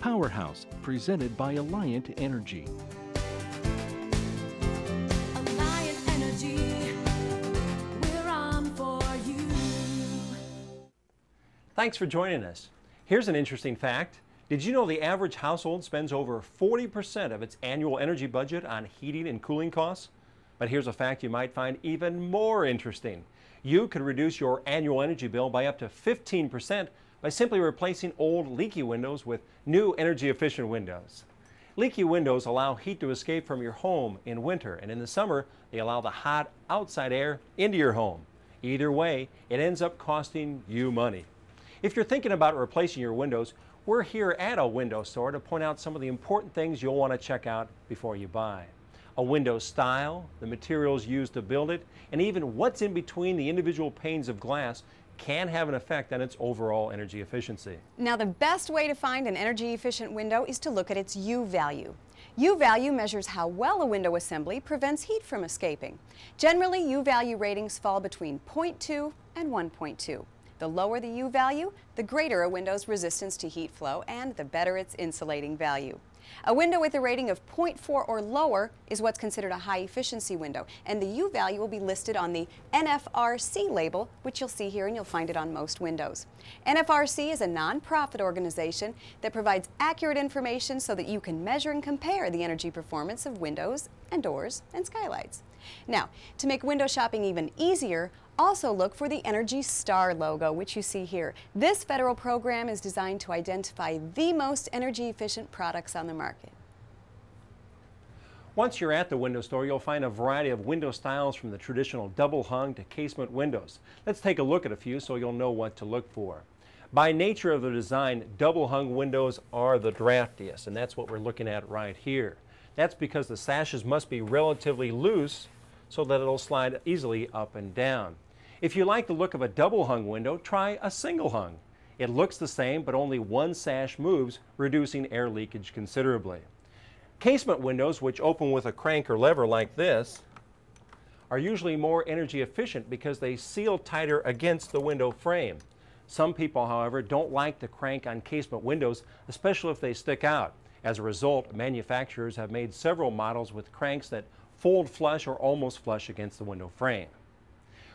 Powerhouse, presented by Alliant Energy. Alliant Energy, we're on for you. Thanks for joining us. Here's an interesting fact. Did you know the average household spends over 40% of its annual energy budget on heating and cooling costs? But here's a fact you might find even more interesting. You could reduce your annual energy bill by up to 15% by simply replacing old leaky windows with new energy efficient windows. Leaky windows allow heat to escape from your home in winter, and in the summer they allow the hot outside air into your home. Either way, it ends up costing you money. If you're thinking about replacing your windows, we're here at a window store to point out some of the important things you'll want to check out before you buy. A window style, the materials used to build it, and even what's in between the individual panes of glass can have an effect on its overall energy efficiency. Now, the best way to find an energy efficient window is to look at its U value. U value measures how well a window assembly prevents heat from escaping. Generally, U value ratings fall between 0.2 and 1.2. The lower the U value, the greater a window's resistance to heat flow and the better its insulating value. A window with a rating of 0.4 or lower is what's considered a high efficiency window, and the U value will be listed on the NFRC label, which you'll see here and you'll find it on most windows. NFRC is a non-profit organization that provides accurate information so that you can measure and compare the energy performance of windows and doors and skylights. Now, to make window shopping even easier, also look for the Energy Star logo, which you see here. This federal program is designed to identify the most energy efficient products on the market. Once you're at the window store, you'll find a variety of window styles from the traditional double hung to casement windows. Let's take a look at a few so you'll know what to look for. By nature of the design, double hung windows are the draftiest, and that's what we're looking at right here. That's because the sashes must be relatively loose so that it'll slide easily up and down. If you like the look of a double hung window, try a single hung. It looks the same, but only one sash moves, reducing air leakage considerably. Casement windows, which open with a crank or lever like this, are usually more energy efficient because they seal tighter against the window frame. Some people, however, don't like the crank on casement windows, especially if they stick out. As a result, manufacturers have made several models with cranks that fold flush or almost flush against the window frame.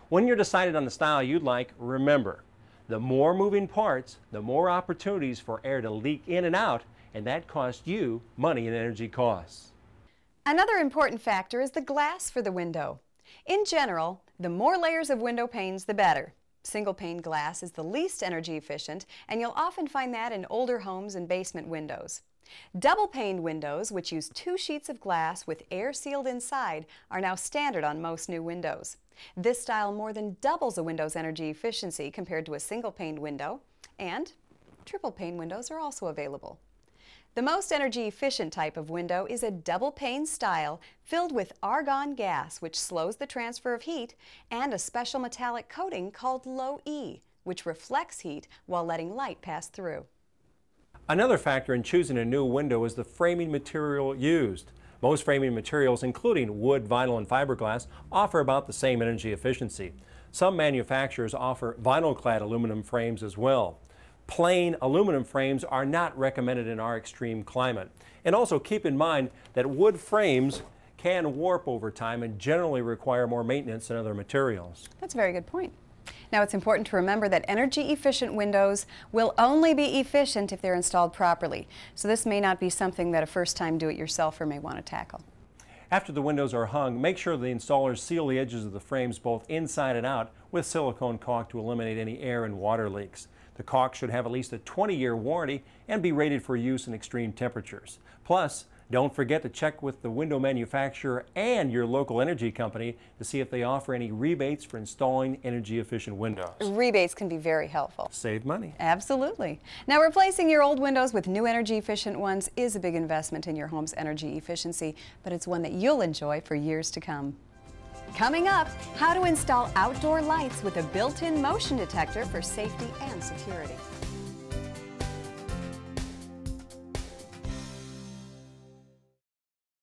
When you're decided on the style you'd like, remember, the more moving parts, the more opportunities for air to leak in and out, and that costs you money and energy costs. Another important factor is the glass for the window. In general, the more layers of window panes, the better. Single pane glass is the least energy efficient, and you'll often find that in older homes and basement windows. Double pane windows, which use 2 sheets of glass with air sealed inside, are now standard on most new windows. This style more than doubles a window's energy efficiency compared to a single pane window, and triple pane windows are also available. The most energy efficient type of window is a double pane style filled with argon gas, which slows the transfer of heat, and a special metallic coating called low E, which reflects heat while letting light pass through. Another factor in choosing a new window is the framing material used. Most framing materials, including wood, vinyl, and fiberglass, offer about the same energy efficiency. Some manufacturers offer vinyl-clad aluminum frames as well. Plain aluminum frames are not recommended in our extreme climate. And also keep in mind that wood frames can warp over time and generally require more maintenance than other materials. That's a very good point. Now, it's important to remember that energy-efficient windows will only be efficient if they're installed properly. So this may not be something that a first-time do-it-yourselfer may want to tackle. After the windows are hung, make sure the installers seal the edges of the frames both inside and out with silicone caulk to eliminate any air and water leaks. The caulk should have at least a 20-year warranty and be rated for use in extreme temperatures. Plus, don't forget to check with the window manufacturer and your local energy company to see if they offer any rebates for installing energy-efficient windows. Rebates can be very helpful. Save money. Absolutely. Now, replacing your old windows with new energy-efficient ones is a big investment in your home's energy efficiency, but it's one that you'll enjoy for years to come. Coming up, how to install outdoor lights with a built-in motion detector for safety and security.